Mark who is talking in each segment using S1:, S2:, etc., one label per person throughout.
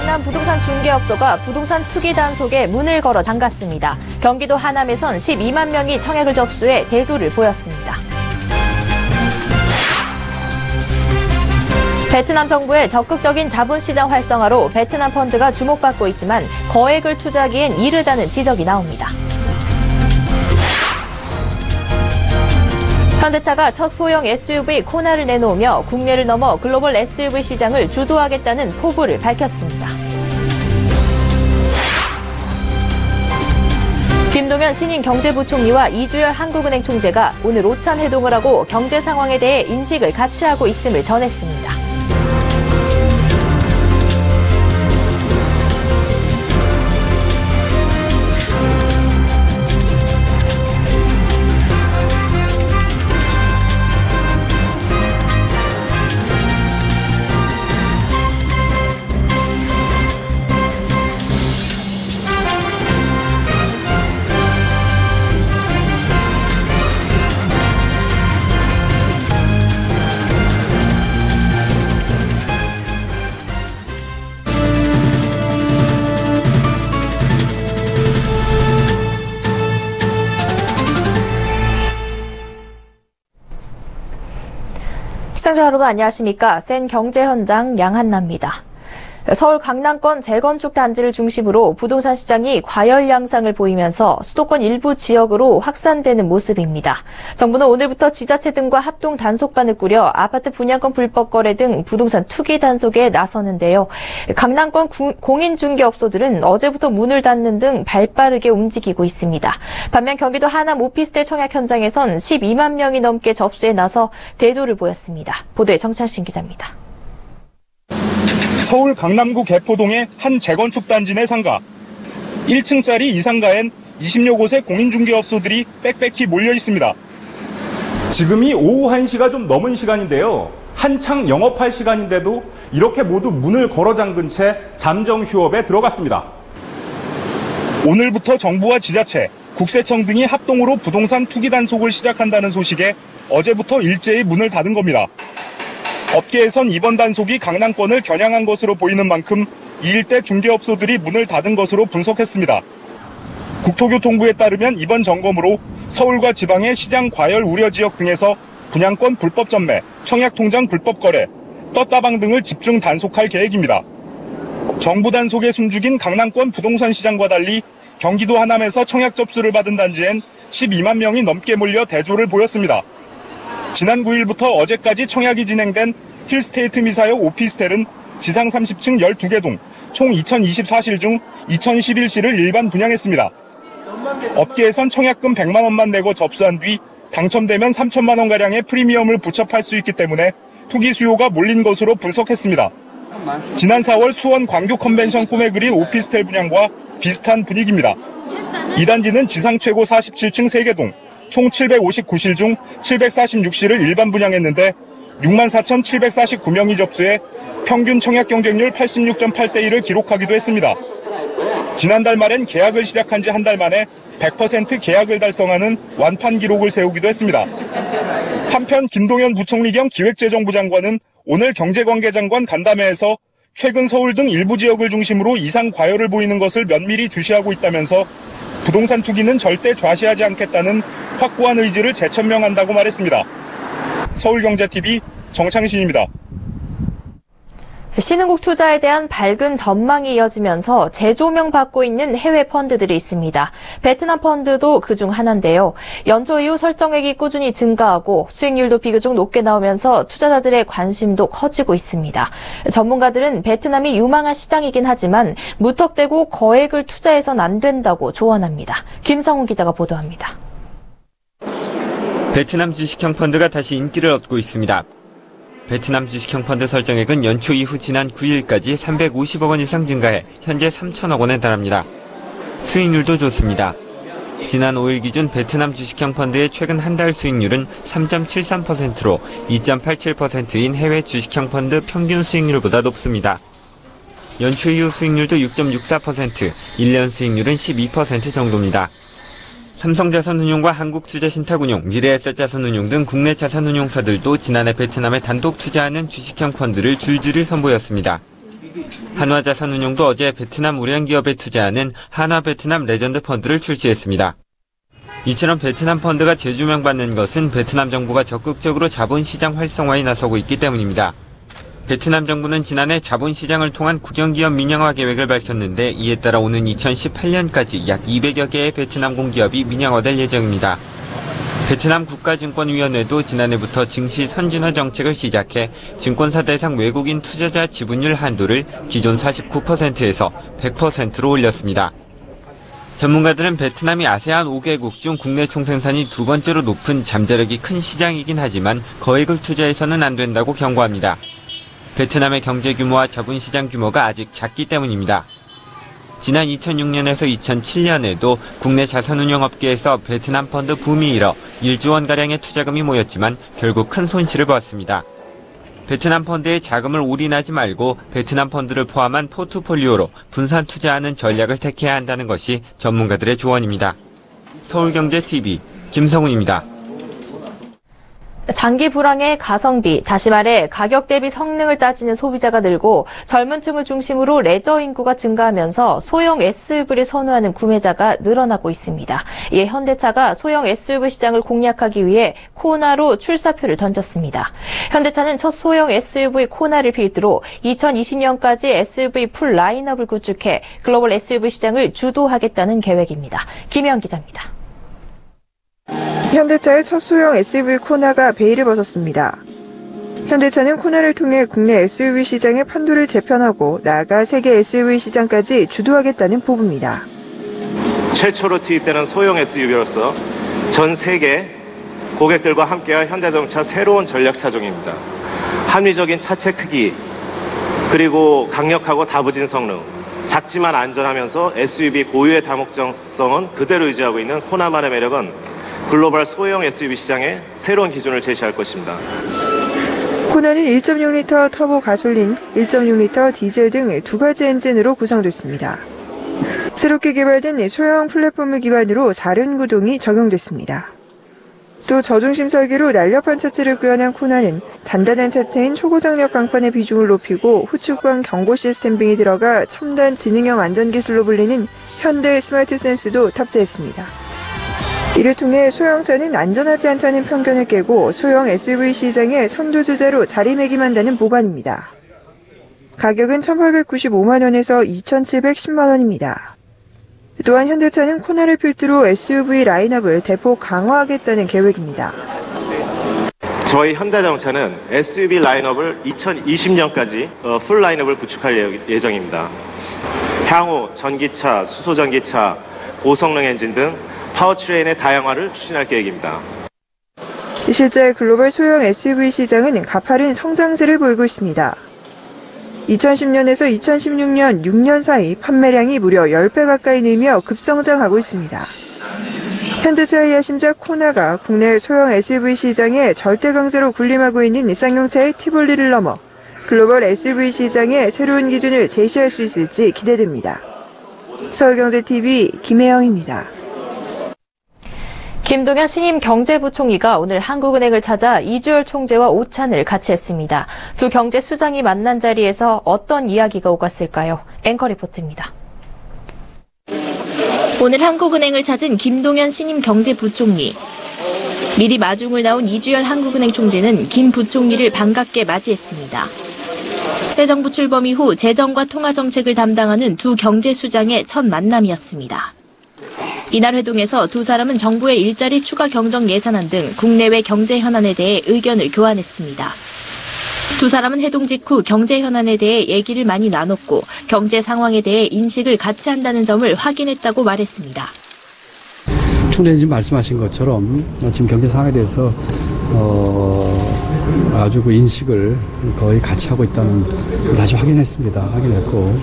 S1: 베트남 부동산 중개업소가 부동산 투기 단속에 문을 걸어 잠갔습니다. 경기도 하남에선 12만 명이 청약을 접수해 대조를 보였습니다. 베트남 정부의 적극적인 자본시장 활성화로 베트남 펀드가 주목받고 있지만 거액을 투자하기엔 이르다는 지적이 나옵니다. 현대차가 첫 소형 SUV 코나를 내놓으며 국내를 넘어 글로벌 SUV 시장을 주도하겠다는 포부를 밝혔습니다. 김동연 신임 경제부총리와 이주열 한국은행 총재가 오늘 오찬 회동을 하고 경제 상황에 대해 인식을 같이 하고 있음을 전했습니다. 시청자 여러분 안녕하십니까? 센 경제 현장 양한나입니다. 서울 강남권 재건축 단지를 중심으로 부동산 시장이 과열 양상을 보이면서 수도권 일부 지역으로 확산되는 모습입니다. 정부는 오늘부터 지자체 등과 합동 단속반을 꾸려 아파트 분양권 불법 거래 등 부동산 투기 단속에 나서는데요. 강남권 공인중개업소들은 어제부터 문을 닫는 등 발빠르게 움직이고 있습니다. 반면 경기도 하남 오피스텔 청약 현장에선 12만 명이 넘게 접수에 나서 대조를 보였습니다. 보도에 정찬신 기자입니다.
S2: 서울 강남구 개포동의 한 재건축 단지 내 상가. 1층짜리 이 상가엔 20여 곳의 공인중개업소들이 빽빽히 몰려 있습니다.
S3: 지금이 오후 1시가 좀 넘은 시간인데요. 한창 영업할 시간인데도 이렇게 모두 문을 걸어 잠근 채 잠정 휴업에 들어갔습니다.
S2: 오늘부터 정부와 지자체, 국세청 등이 합동으로 부동산 투기 단속을 시작한다는 소식에 어제부터 일제히 문을 닫은 겁니다. 업계에선 이번 단속이 강남권을 겨냥한 것으로 보이는 만큼 이 일대 중개업소들이 문을 닫은 것으로 분석했습니다. 국토교통부에 따르면 이번 점검으로 서울과 지방의 시장 과열 우려 지역 등에서 분양권 불법 전매, 청약통장 불법 거래, 떴다방 등을 집중 단속할 계획입니다. 정부 단속에 숨죽인 강남권 부동산 시장과 달리 경기도 하남에서 청약 접수를 받은 단지엔 12만 명이 넘게 몰려 대조를 보였습니다. 지난 9일부터 어제까지 청약이 진행된 힐스테이트 미사역 오피스텔은 지상 30층 12개 동, 총 2024실 중 2011실을 일반 분양했습니다. 업계에선 청약금 100만 원만 내고 접수한 뒤 당첨되면 3천만 원가량의 프리미엄을 부첩할 수 있기 때문에 투기 수요가 몰린 것으로 분석했습니다. 지난 4월 수원 광교 컨벤션 꿈에 그린 오피스텔 분양과 비슷한 분위기입니다. 이 단지는 지상 최고 47층 3개 동, 총 759실 중 746실을 일반 분양했는데 64,749명이 접수해 평균 청약 경쟁률 86.8대 1을 기록하기도 했습니다. 지난달 말엔 계약을 시작한 지 한 달 만에 100% 계약을 달성하는 완판 기록을 세우기도 했습니다. 한편 김동연 부총리 겸 기획재정부 장관은 오늘 경제관계장관 간담회에서 최근 서울 등 일부 지역을 중심으로 이상 과열을 보이는 것을 면밀히 주시하고 있다면서 부동산 투기는 절대 좌시하지 않겠다는 확고한 의지를 재천명한다고 말했습니다. 서울경제TV 정창신입니다.
S1: 신흥국 투자에 대한 밝은 전망이 이어지면서 재조명 받고 있는 해외 펀드들이 있습니다. 베트남 펀드도 그중 하나인데요. 연초 이후 설정액이 꾸준히 증가하고 수익률도 비교적 높게 나오면서 투자자들의 관심도 커지고 있습니다. 전문가들은 베트남이 유망한 시장이긴 하지만 무턱대고 거액을 투자해선 안 된다고 조언합니다. 김성훈 기자가 보도합니다.
S4: 베트남 주식형 펀드가 다시 인기를 얻고 있습니다. 베트남 주식형 펀드 설정액은 연초 이후 지난 9일까지 350억 원 이상 증가해 현재 3천억 원에 달합니다. 수익률도 좋습니다. 지난 5일 기준 베트남 주식형 펀드의 최근 한 달 수익률은 3.73%로 2.87%인 해외 주식형 펀드 평균 수익률보다 높습니다. 연초 이후 수익률도 6.64%, 1년 수익률은 12% 정도입니다. 삼성자산운용과 한국투자신탁운용, 미래에셋자산운용 등 국내 자산운용사들도 지난해 베트남에 단독 투자하는 주식형 펀드를 줄줄이 선보였습니다. 한화자산운용도 어제 베트남 우량 기업에 투자하는 한화베트남 레전드 펀드를 출시했습니다. 이처럼 베트남 펀드가 재조명받는 것은 베트남 정부가 적극적으로 자본시장 활성화에 나서고 있기 때문입니다. 베트남 정부는 지난해 자본시장을 통한 국영기업 민영화 계획을 밝혔는데 이에 따라 오는 2018년까지 약 200여 개의 베트남 공기업이 민영화될 예정입니다. 베트남 국가증권위원회도 지난해부터 증시 선진화 정책을 시작해 증권사 대상 외국인 투자자 지분율 한도를 기존 49%에서 100%로 올렸습니다. 전문가들은 베트남이 아세안 5개국 중 국내 총생산이 두 번째로 높은 잠재력이 큰 시장이긴 하지만 거액을 투자해서는 안 된다고 경고합니다. 베트남의 경제 규모와 자본시장 규모가 아직 작기 때문입니다. 지난 2006년에서 2007년에도 국내 자산운용업계에서 베트남 펀드 붐이 일어 1조 원가량의 투자금이 모였지만 결국 큰 손실을 보았습니다. 베트남 펀드에 자금을 올인하지 말고 베트남 펀드를 포함한 포트폴리오로 분산 투자하는 전략을 택해야 한다는 것이 전문가들의 조언입니다. 서울경제TV 김성훈입니다.
S1: 장기 불황의 가성비, 다시 말해 가격 대비 성능을 따지는 소비자가 늘고 젊은 층을 중심으로 레저 인구가 증가하면서 소형 SUV를 선호하는 구매자가 늘어나고 있습니다. 이에 현대차가 소형 SUV 시장을 공략하기 위해 코나로 출사표를 던졌습니다. 현대차는 첫 소형 SUV 코나를 필두로 2020년까지 SUV 풀 라인업을 구축해 글로벌 SUV 시장을 주도하겠다는 계획입니다. 김혜영 기자입니다.
S5: 현대차의 첫 소형 SUV 코나가 베일을 벗었습니다. 현대차는 코나를 통해 국내 SUV 시장의 판도를 재편하고 나아가 세계 SUV 시장까지 주도하겠다는 포부입니다.
S6: 최초로 투입되는 소형 SUV로서 전 세계 고객들과 함께할 현대자동차 새로운 전략 차종입니다. 합리적인 차체 크기, 그리고 강력하고 다부진 성능, 작지만 안전하면서 SUV 고유의 다목적성은 그대로 유지하고 있는 코나만의 매력은 글로벌 소형 SUV 시장에 새로운 기준을 제시할 것입니다.
S5: 코나는 1.6리터 터보 가솔린, 1.6리터 디젤 등 두 가지 엔진으로 구성됐습니다. 새롭게 개발된 소형 플랫폼을 기반으로 4륜 구동이 적용됐습니다. 또 저중심 설계로 날렵한 차체를 구현한 코나는 단단한 차체인 초고장력 강판의 비중을 높이고 후측방 경고 시스템 등이 들어가 첨단 지능형 안전기술로 불리는 현대 스마트 센스도 탑재했습니다. 이를 통해 소형차는 안전하지 않다는 편견을 깨고 소형 SUV 시장의 선두주자로 자리매김한다는 보관입니다. 가격은 1,895만 원에서 2,710만 원입니다. 또한 현대차는 코나를 필두로 SUV 라인업을 대폭 강화하겠다는 계획입니다.
S6: 저희 현대자동차는 SUV 라인업을 2020년까지 풀 라인업을 구축할 예정입니다. 향후 전기차, 수소전기차, 고성능 엔진 등 파워트레인의 다양화를 추진할 계획입니다.
S5: 실제 글로벌 소형 SUV 시장은 가파른 성장세를 보이고 있습니다. 2010년에서 2016년 6년 사이 판매량이 무려 10배 가까이 늘며 급성장하고 있습니다. 현대차의 야심작 코나가 국내 소형 SUV 시장의 절대 강자로 군림하고 있는 쌍용차의 티볼리를 넘어 글로벌 SUV 시장의 새로운 기준을 제시할 수 있을지 기대됩니다. 서울경제TV 김혜영입니다.
S1: 김동연 신임 경제부총리가 오늘 한국은행을 찾아 이주열 총재와 오찬을 같이 했습니다. 두 경제수장이 만난 자리에서 어떤 이야기가 오갔을까요? 앵커 리포트입니다.
S7: 오늘 한국은행을 찾은 김동연 신임 경제부총리. 미리 마중을 나온 이주열 한국은행 총재는 김 부총리를 반갑게 맞이했습니다. 새 정부 출범 이후 재정과 통화정책을 담당하는 두 경제수장의 첫 만남이었습니다. 이날 회동에서 두 사람은 정부의 일자리 추가 경정 예산안 등 국내외 경제 현안에 대해 의견을 교환했습니다. 두 사람은 회동 직후 경제 현안에 대해 얘기를 많이 나눴고 경제 상황에 대해 인식을 같이 한다는 점을 확인했다고 말했습니다.
S8: 총재님 지금 말씀하신 것처럼 지금 경제 상황에 대해서 아주 그 인식을 거의 같이 하고 있다는 걸 다시 확인했고.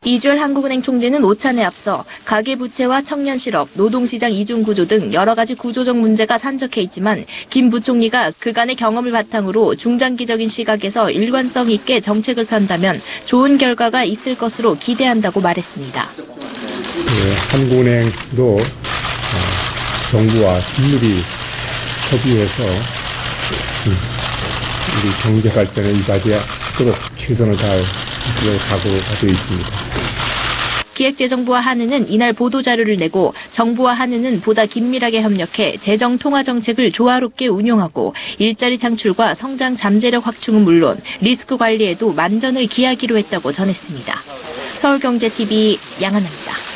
S7: 이주열 한국은행 총재는 오찬에 앞서 가계부채와 청년실업, 노동시장 이중구조 등 여러 가지 구조적 문제가 산적해 있지만 김 부총리가 그간의 경험을 바탕으로 중장기적인 시각에서 일관성 있게 정책을 편다면 좋은 결과가 있을 것으로 기대한다고 말했습니다.
S9: 한국은행도 정부와 긴밀히 협의해서 우리 경제 발전에 이바지할 하도록 최선을 다할 그런 각오가 되어 있습니다.
S7: 기획재정부와 한은은 이날 보도자료를 내고 정부와 한은은 보다 긴밀하게 협력해 재정 통화 정책을 조화롭게 운용하고 일자리 창출과 성장 잠재력 확충은 물론 리스크 관리에도 만전을 기하기로 했다고 전했습니다. 서울경제TV 양한나입니다.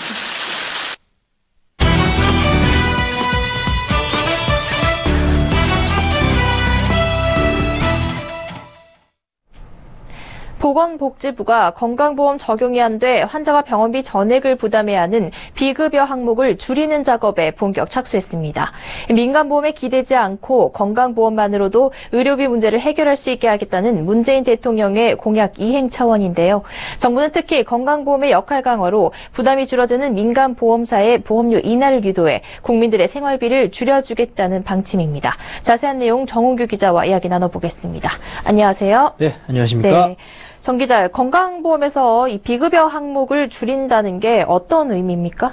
S1: 보건복지부가 건강보험 적용이 안 돼 환자가 병원비 전액을 부담해야 하는 비급여 항목을 줄이는 작업에 본격 착수했습니다. 민간보험에 기대지 않고 건강보험만으로도 의료비 문제를 해결할 수 있게 하겠다는 문재인 대통령의 공약 이행 차원인데요. 정부는 특히 건강보험의 역할 강화로 부담이 줄어드는 민간보험사의 보험료 인하를 유도해 국민들의 생활비를 줄여주겠다는 방침입니다. 자세한 내용 정홍규 기자와 이야기 나눠보겠습니다. 안녕하세요.
S10: 네, 안녕하십니까?
S1: 네. 정 기자, 건강보험에서 이 비급여 항목을 줄인다는 게 어떤 의미입니까?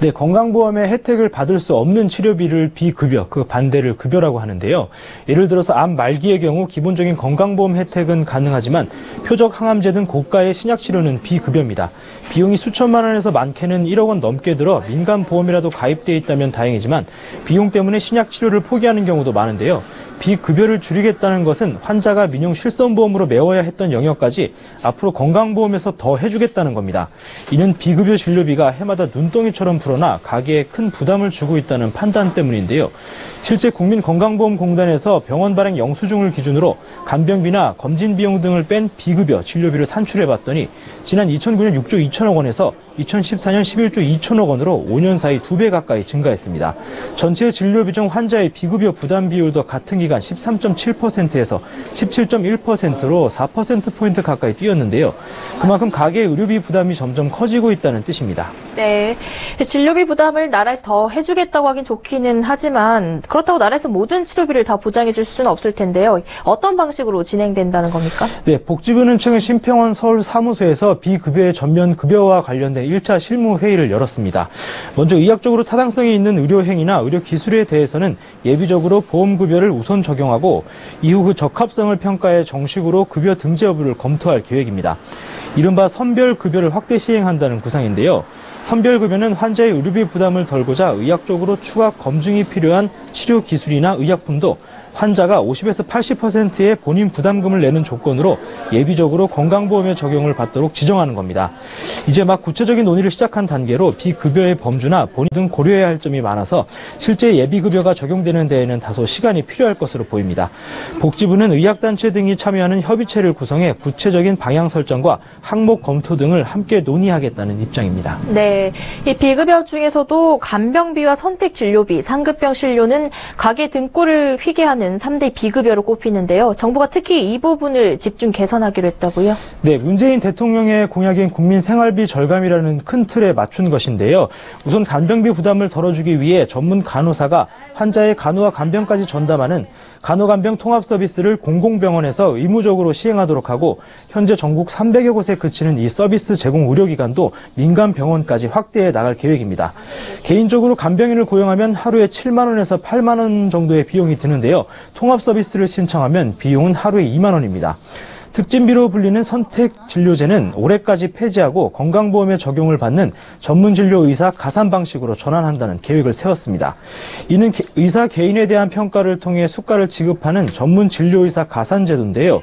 S10: 네, 건강보험의 혜택을 받을 수 없는 치료비를 비급여, 그 반대를 급여라고 하는데요. 예를 들어서 암 말기의 경우 기본적인 건강보험 혜택은 가능하지만 표적 항암제 등 고가의 신약 치료는 비급여입니다. 비용이 수천만 원에서 많게는 1억 원 넘게 들어 민간보험이라도 가입돼 있다면 다행이지만 비용 때문에 신약 치료를 포기하는 경우도 많은데요. 비급여를 줄이겠다는 것은 환자가 민용 실손보험으로 메워야 했던 영역까지 앞으로 건강보험에서 더 해주겠다는 겁니다. 이는 비급여 진료비가 해마다 눈덩이처럼 불어나 가게에 큰 부담을 주고 있다는 판단 때문인데요. 실제 국민건강보험공단에서 병원 발행 영수증을 기준으로 간병비나 검진 비용 등을 뺀 비급여 진료비를 산출해봤더니 지난 2009년 6조 2천억 원에서 2014년 11조 2천억 원으로 5년 사이 2배 가까이 증가했습니다. 전체 진료비 중 환자의 비급여 부담 비율도 같은 기간 13.7%에서 17.1%로 4%포인트 가까이 뛰었는데요. 그만큼 가계의 의료비 부담이 점점 커지고 있다는 뜻입니다.
S1: 네, 진료비 부담을 나라에서 더 해주겠다고 하긴 좋기는 하지만 그렇다고 나라에서 모든 치료비를 다 보장해 줄 수는 없을 텐데요. 어떤 방식으로 진행된다는 겁니까?
S10: 네, 복지부는 최근 심평원 서울 사무소에서 비급여의 전면 급여와 관련된 1차 실무 회의를 열었습니다. 먼저 의학적으로 타당성이 있는 의료 행위나 의료 기술에 대해서는 예비적으로 보험급여를 우선 적용하고 이후 그 적합성을 평가해 정식으로 급여 등재 여부를 검토할 계획입니다. 이른바 선별급여를 확대 시행한다는 구상인데요. 선별급여는 환자의 의료비 부담을 덜고자 의학적으로 추가 검증이 필요한 치료 기술이나 의약품도 환자가 50에서 80%의 본인 부담금을 내는 조건으로 예비적으로 건강보험에 적용을 받도록 지정하는 겁니다. 이제 막 구체적인 논의를 시작한 단계로 비급여의 범주나 본의 등 고려해야 할 점이 많아서 실제 예비급여가 적용되는 데에는 다소 시간이 필요할 것으로 보입니다. 복지부는 의학단체 등이 참여하는 협의체를 구성해 구체적인 방향 설정과 항목 검토 등을 함께 논의하겠다는 입장입니다.
S1: 네, 이 비급여 중에서도 간병비와 선택진료비, 상급병 진료는 가계 등골을 휘게 하는 3대 비급여로 꼽히는데요. 정부가 특히 이 부분을 집중 개선하기로 했다고요?
S10: 네, 문재인 대통령의 공약인 국민 생활비 절감이라는 큰 틀에 맞춘 것인데요. 우선 간병비 부담을 덜어주기 위해 전문 간호사가 환자의 간호와 간병까지 전담하는 간호간병 통합 서비스를 공공병원에서 의무적으로 시행하도록 하고 현재 전국 300여 곳에 그치는 이 서비스 제공 의료기관도 민간병원까지 확대해 나갈 계획입니다. 개인적으로 간병인을 고용하면 하루에 7만 원에서 8만 원 정도의 비용이 드는데요. 통합 서비스를 신청하면 비용은 하루에 2만 원입니다. 특진비로 불리는 선택진료제는 올해까지 폐지하고 건강보험에 적용을 받는 전문진료의사 가산 방식으로 전환한다는 계획을 세웠습니다. 이는 의사 개인에 대한 평가를 통해 수가를 지급하는 전문진료의사 가산제도인데요.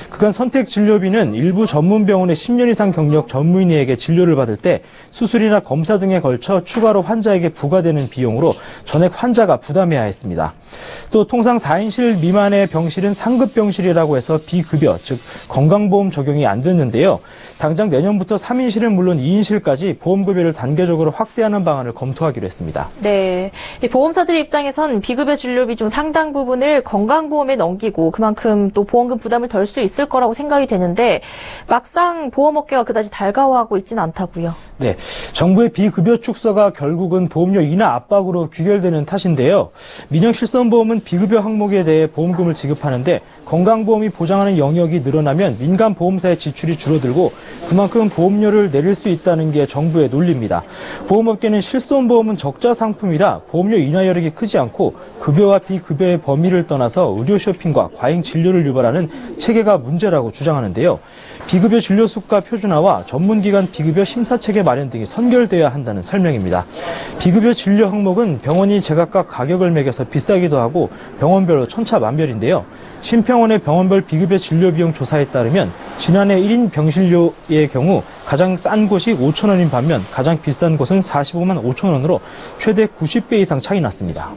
S10: 그간 선택진료비는 일부 전문병원의 10년 이상 경력 전문의에게 진료를 받을 때 수술이나 검사 등에 걸쳐 추가로 환자에게 부과되는 비용으로 전액 환자가 부담해야 했습니다. 또 통상 4인실 미만의 병실은 상급병실이라고 해서 비급여, 즉 건강보험 적용이 안 됐는데요. 당장 내년부터 3인실은 물론 2인실까지 보험급여를 단계적으로 확대하는 방안을 검토하기로 했습니다.
S1: 네, 이 보험사들 입장에선 비급여 진료비 중 상당 부분을 건강보험에 넘기고 그만큼 또 보험금 부담을 덜 수 있을 거라고 생각이 되는데 막상 보험업계가 그다지 달가워하고 있지는 않다고요.
S10: 네, 정부의 비급여 축소가 결국은 보험료 인하 압박으로 귀결되는 탓인데요. 민영실손보험은 비급여 항목에 대해 보험금을 지급하는데 건강보험이 보장하는 영역이 늘어나면 민간 보험사의 지출이 줄어들고 그만큼 보험료를 내릴 수 있다는 게 정부의 논리입니다. 보험업계는 실손보험은 적자 상품이라 보험료 인하 여력이 크지 않고 급여와 비급여의 범위를 떠나서 의료 쇼핑과 과잉 진료를 유발하는 체계가 문제라고 주장하는데요. 비급여 진료 수가 표준화와 전문기관 비급여 심사체계 마련 등이 선결돼야 한다는 설명입니다. 비급여 진료 항목은 병원이 제각각 가격을 매겨서 비싸기도 하고 병원별로 천차만별인데요. 심평원의 병원별 비급여 진료 비용 조사에 따르면 지난해 1인 병실료의 경우 가장 싼 곳이 5,000원인 반면 가장 비싼 곳은 45만 5천 원으로 최대 90배 이상 차이 났습니다.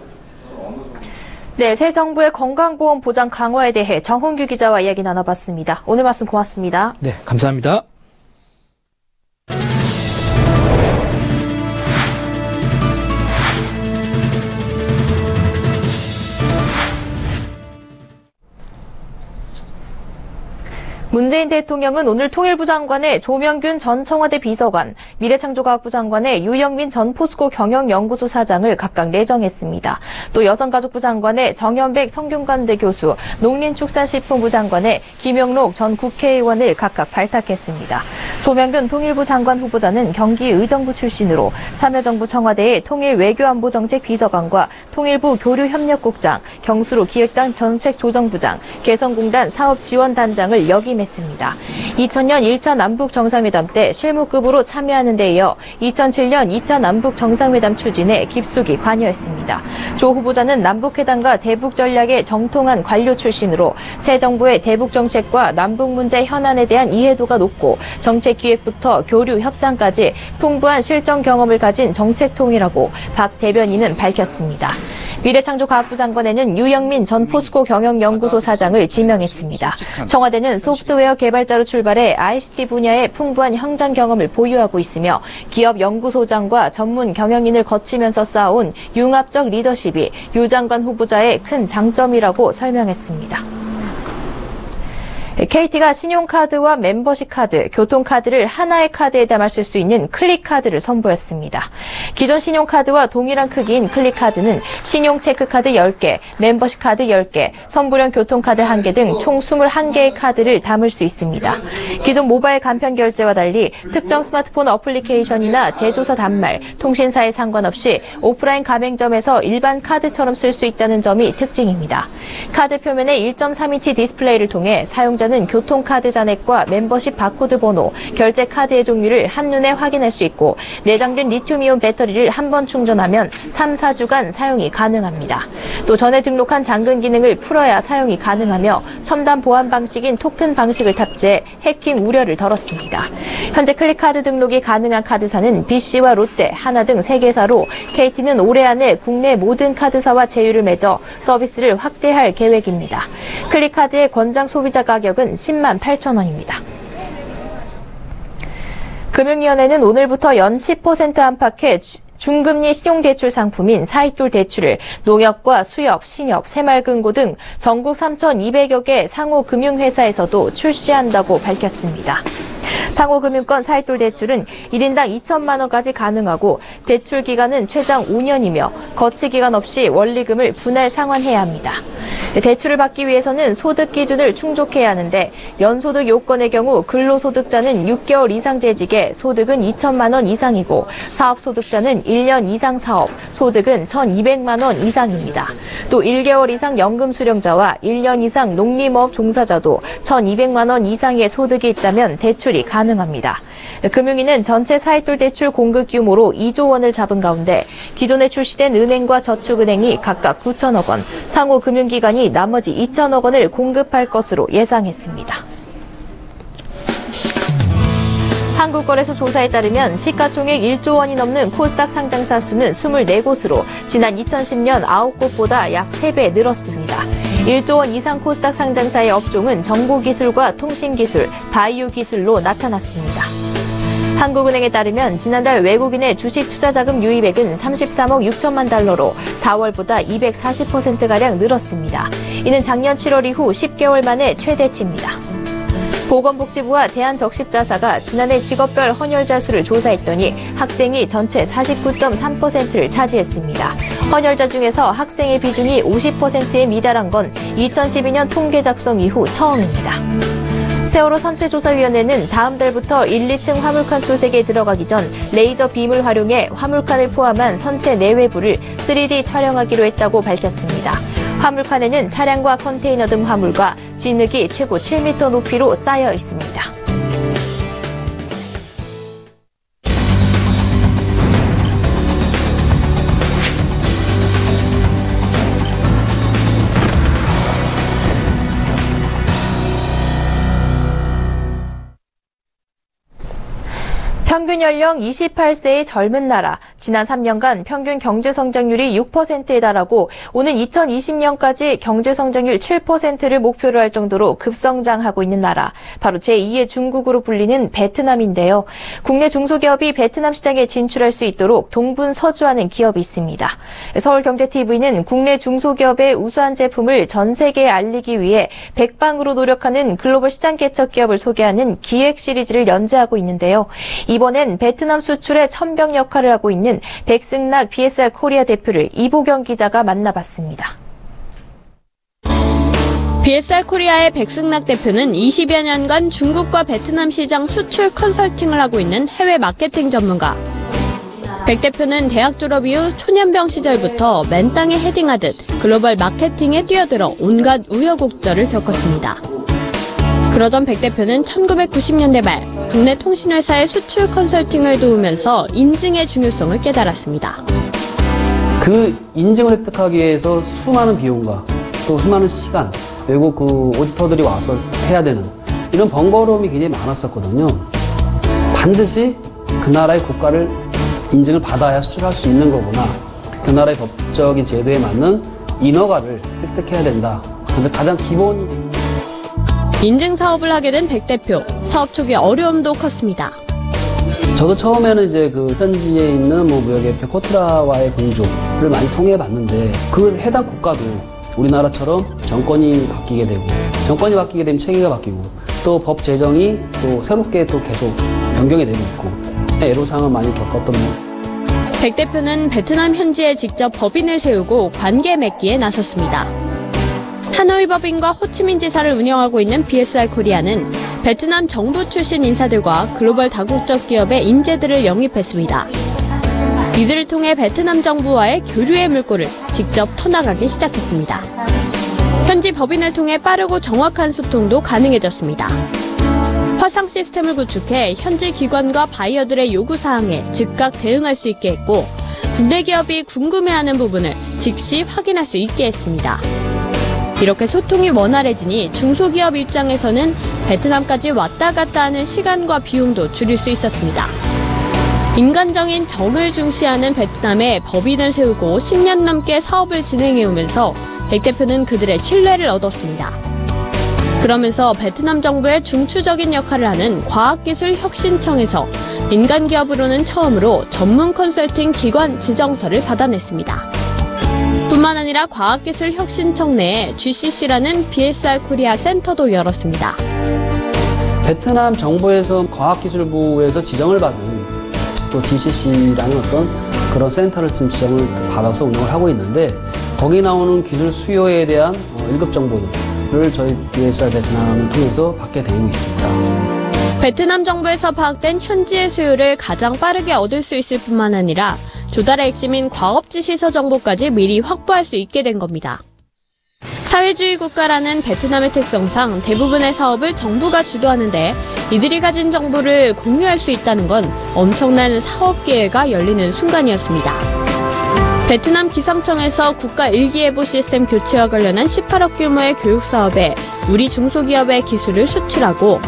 S1: 네, 새 정부의 건강보험 보장 강화에 대해 정훈규 기자와 이야기 나눠봤습니다. 오늘 말씀 고맙습니다.
S10: 네, 감사합니다.
S1: 문재인 대통령은 오늘 통일부 장관의 조명균 전 청와대 비서관, 미래창조과학부 장관의 유영민 전 포스코 경영연구소 사장을 각각 내정했습니다. 또 여성가족부 장관의 정현백 성균관대 교수, 농林축산식품부 장관의 김영록 전 국회의원을 각각 발탁했습니다. 조명균 통일부 장관 후보자는 경기 의정부 출신으로 참여정부 청와대의 통일외교안보정책 비서관과 통일부 교류협력국장, 경수로 기획당 정책조정부장, 개성공단 사업지원단장을 역임했습니다. 2000년 1차 남북 정상회담 때 실무급으로 참여하는 데 이어 2007년 2차 남북 정상회담 추진에 깊숙이 관여했습니다. 조 후보자는 남북회담과 대북전략의 정통한 관료 출신으로 새 정부의 대북정책과 남북 문제 현안에 대한 이해도가 높고 정책기획부터 교류 협상까지 풍부한 실전 경험을 가진 정책통이라고 박 대변인은 밝혔습니다. 미래창조과학부 장관에는 유영민 전 포스코 경영연구소 사장을 지명했습니다. 청와대는 소프트웨어 개발자로 출발해 ICT 분야의 풍부한 현장 경험을 보유하고 있으며 기업 연구소장과 전문 경영인을 거치면서 쌓아온 융합적 리더십이 유 장관 후보자의 큰 장점이라고 설명했습니다. KT가 신용카드와 멤버십 카드, 교통카드를 하나의 카드에 담아 쓸 수 있는 클릭카드를 선보였습니다. 기존 신용카드와 동일한 크기인 클릭카드는 신용체크카드 10개, 멤버십 카드 10개, 선불형 교통카드 1개 등 총 21개의 카드를 담을 수 있습니다. 기존 모바일 간편결제와 달리 특정 스마트폰 어플리케이션이나 제조사 단말, 통신사에 상관없이 오프라인 가맹점에서 일반 카드처럼 쓸 수 있다는 점이 특징입니다. 카드 표면에 1.3인치 디스플레이를 통해 사용자는 교통카드 잔액과 멤버십 바코드 번호, 결제 카드의 종류를 한눈에 확인할 수 있고 내장된 리튬이온 배터리를 한 번 충전하면 3, 4주간 사용이 가능합니다. 또 전에 등록한 잠금 기능을 풀어야 사용이 가능하며 첨단 보안 방식인 토큰 방식을 탑재해 해킹 우려를 덜었습니다. 현재 클릭카드 등록이 가능한 카드사는 BC와 롯데, 하나 등 3개사로 KT는 올해 안에 국내 모든 카드사와 제휴를 맺어 서비스를 확대할 계획입니다. 클릭카드의 권장 소비자 가격은 10만 8천 원입니다. 금융위원회는 오늘부터 연 10% 안팎의 중금리 신용대출 상품인 사익돌 대출을 농협과 수협, 신협, 새마을금고 등 전국 3,200여 개 상호금융회사에서도 출시한다고 밝혔습니다. 상호금융권 사익돌 대출은 1인당 2천만 원까지 가능하고 대출 기간은 최장 5년이며 거치 기간 없이 원리금을 분할 상환해야 합니다. 대출을 받기 위해서는 소득 기준을 충족해야 하는데 연소득 요건의 경우 근로소득자는 6개월 이상 재직에 소득은 2천만 원 이상이고 사업소득자는 1년 이상 사업, 소득은 1,200만 원 이상입니다. 또 1개월 이상 연금 수령자와 1년 이상 농림업 종사자도 1,200만 원 이상의 소득이 있다면 대출이 가능합니다. 금융위는 전체 사익돌 대출 공급 규모로 2조 원을 잡은 가운데 기존에 출시된 은행과 저축은행이 각각 9천억 원, 상호금융기관이 나머지 2천억 원을 공급할 것으로 예상했습니다. 한국거래소 조사에 따르면 시가총액 1조 원이 넘는 코스닥 상장사 수는 24곳으로 지난 2010년 9곳보다 약 3배 늘었습니다. 1조 원 이상 코스닥 상장사의 업종은 정보기술과 통신기술, 바이오기술로 나타났습니다. 한국은행에 따르면 지난달 외국인의 주식 투자자금 유입액은 33억 6천만 달러로 4월보다 240%가량 늘었습니다. 이는 작년 7월 이후 10개월 만에 최대치입니다. 보건복지부와 대한적십자사가 지난해 직업별 헌혈자 수를 조사했더니 학생이 전체 49.3%를 차지했습니다. 헌혈자 중에서 학생의 비중이 50%에 미달한 건 2012년 통계 작성 이후 처음입니다. 세월호 선체조사위원회는 다음 달부터 1, 2층 화물칸 수색에 들어가기 전 레이저 빔을 활용해 화물칸을 포함한 선체 내외부를 3D 촬영하기로 했다고 밝혔습니다. 화물칸에는 차량과 컨테이너 등 화물과 진흙이 최고 7m 높이로 쌓여 있습니다. 평균 연령 28세의 젊은 나라, 지난 3년간 평균 경제성장률이 6%에 달하고 오는 2020년까지 경제성장률 7%를 목표로 할 정도로 급성장하고 있는 나라, 바로 제2의 중국으로 불리는 베트남인데요. 국내 중소기업이 베트남 시장에 진출할 수 있도록 동분서주하는 기업이 있습니다. 서울경제TV는 국내 중소기업의 우수한 제품을 전 세계에 알리기 위해 백방으로 노력하는 글로벌 시장 개척 기업을 소개하는 기획 시리즈를 연재하고 있는데요. 이번엔 베트남 수출의 천병 역할을 하고 있는 백승락 BSR 코리아 대표를 이보경 기자가 만나봤습니다.
S11: BSR 코리아의 백승락 대표는 20여 년간 중국과 베트남 시장 수출 컨설팅을 하고 있는 해외 마케팅 전문가. 백 대표는 대학 졸업 이후 초년병 시절부터 맨 땅에 헤딩하듯 글로벌 마케팅에 뛰어들어 온갖 우여곡절을 겪었습니다. 그러던 백 대표는 1990년대 말 국내 통신회사의 수출 컨설팅을 도우면서 인증의 중요성을 깨달았습니다.
S12: 그 인증을 획득하기 위해서 수많은 비용과 또 수많은 시간, 외국 오디터들이 와서 해야 되는 이런 번거로움이 굉장히 많았었거든요. 반드시 그 나라의 국가를 인증을 받아야 수출할 수 있는 거구나. 그 나라의 법적인 제도에 맞는 인허가를 획득해야 된다. 그래서 가장 기본이
S11: 인증 사업을 하게 된 백 대표, 사업 초기 어려움도 컸습니다.
S12: 저도 처음에는 이제 그 현지에 있는 무역의회 코트라와의 공조를 많이 통해봤는데 그 해당 국가도 우리나라처럼 정권이 바뀌게 되고 정권이 바뀌게 되면 체계가 바뀌고 또 법 제정이 또 새롭게 또 계속 변경이 되고 있고 애로사항을 많이 겪었던 모습.
S11: 백 대표는 베트남 현지에 직접 법인을 세우고 관계 맺기에 나섰습니다. 하노이 법인과 호치민 지사를 운영하고 있는 BSR 코리아는 베트남 정부 출신 인사들과 글로벌 다국적 기업의 인재들을 영입했습니다. 이들을 통해 베트남 정부와의 교류의 물꼬를 직접 터나가기 시작했습니다. 현지 법인을 통해 빠르고 정확한 소통도 가능해졌습니다. 화상 시스템을 구축해 현지 기관과 바이어들의 요구사항에 즉각 대응할 수 있게 했고 국내 기업이 궁금해하는 부분을 즉시 확인할 수 있게 했습니다. 이렇게 소통이 원활해지니 중소기업 입장에서는 베트남까지 왔다 갔다 하는 시간과 비용도 줄일 수 있었습니다. 인간적인 정을 중시하는 베트남에 법인을 세우고 10년 넘게 사업을 진행해오면서 백 대표는 그들의 신뢰를 얻었습니다. 그러면서 베트남 정부의 중추적인 역할을 하는 과학기술혁신청에서 민간기업으로는 처음으로 전문 컨설팅 기관 지정서를 받아냈습니다. 뿐만 아니라 과학기술혁신청 내에 GCC라는 BSR 코리아 센터도 열었습니다.
S12: 베트남 정부에서 과학기술부에서 지정을 받은 또 GCC라는 어떤 그런 센터를 지금 지정을 받아서 운영을 하고 있는데 거기 나오는 기술 수요에 대한 1급 정보를 저희 BSR 베트남을 통해서 받게 되고 있습니다.
S11: 베트남 정부에서 파악된 현지의 수요를 가장 빠르게 얻을 수 있을 뿐만 아니라 조달의 핵심인 과업지 시설 정보까지 미리 확보할 수 있게 된 겁니다. 사회주의 국가라는 베트남의 특성상 대부분의 사업을 정부가 주도하는데 이들이 가진 정보를 공유할 수 있다는 건 엄청난 사업 기회가 열리는 순간이었습니다. 베트남 기상청에서 국가 일기예보 시스템 교체와 관련한 18억 규모의 교육 사업에 우리 중소기업의 기술을 수출하고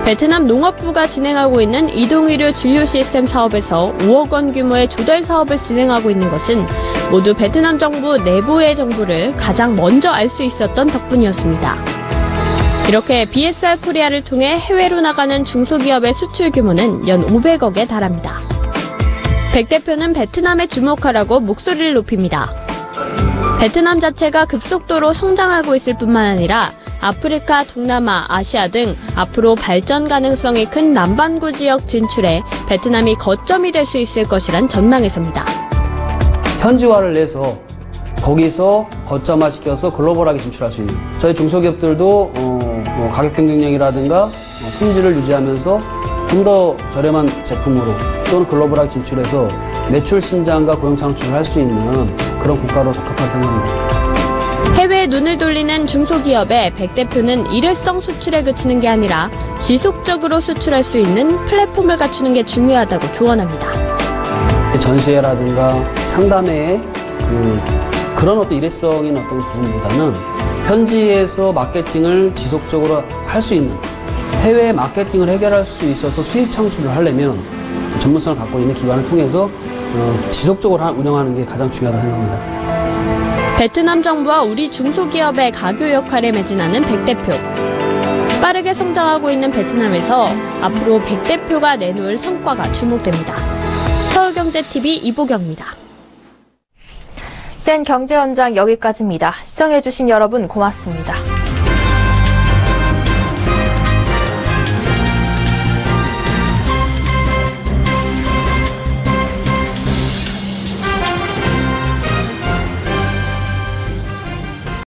S11: 베트남 농업부가 진행하고 있는 이동의료 진료 시스템 사업에서 5억 원 규모의 조달 사업을 진행하고 있는 것은 모두 베트남 정부 내부의 정보를 가장 먼저 알 수 있었던 덕분이었습니다. 이렇게 BSR 코리아를 통해 해외로 나가는 중소기업의 수출 규모는 연 500억에 달합니다. 백 대표는 베트남에 주목하라고 목소리를 높입니다. 베트남 자체가 급속도로 성장하고 있을 뿐만 아니라 아프리카, 동남아, 아시아 등 앞으로 발전 가능성이 큰 남반구 지역 진출에 베트남이 거점이 될 수 있을 것이란 전망에서입니다.
S12: 현지화를 내서 거기서 거점화시켜서 글로벌하게 진출할 수 있는 저희 중소기업들도 가격 경쟁력이라든가 품질을 유지하면서 좀 더 저렴한 제품으로 또는 글로벌하게 진출해서 매출 신장과 고용 창출을 할 수 있는 그런 국가로 적합하다고 생각합니다.
S11: 해외에 눈을 돌리는 중소기업의 백 대표는 일회성 수출에 그치는 게 아니라 지속적으로 수출할 수 있는 플랫폼을 갖추는 게 중요하다고 조언합니다.
S12: 전시회라든가 상담회의 그런 어떤 일회성인 어떤 부분보다는 현지에서 마케팅을 지속적으로 할 수 있는 해외 마케팅을 해결할 수 있어서 수익 창출을 하려면 전문성을 갖고 있는 기관을 통해서 지속적으로 운영하는 게 가장 중요하다고 생각합니다.
S11: 베트남 정부와 우리 중소기업의 가교 역할에 매진하는 백 대표. 빠르게 성장하고 있는 베트남에서 앞으로 백 대표가 내놓을 성과가 주목됩니다. 서울경제TV 이보경입니다.
S1: 센 경제 현장 여기까지입니다. 시청해주신 여러분 고맙습니다.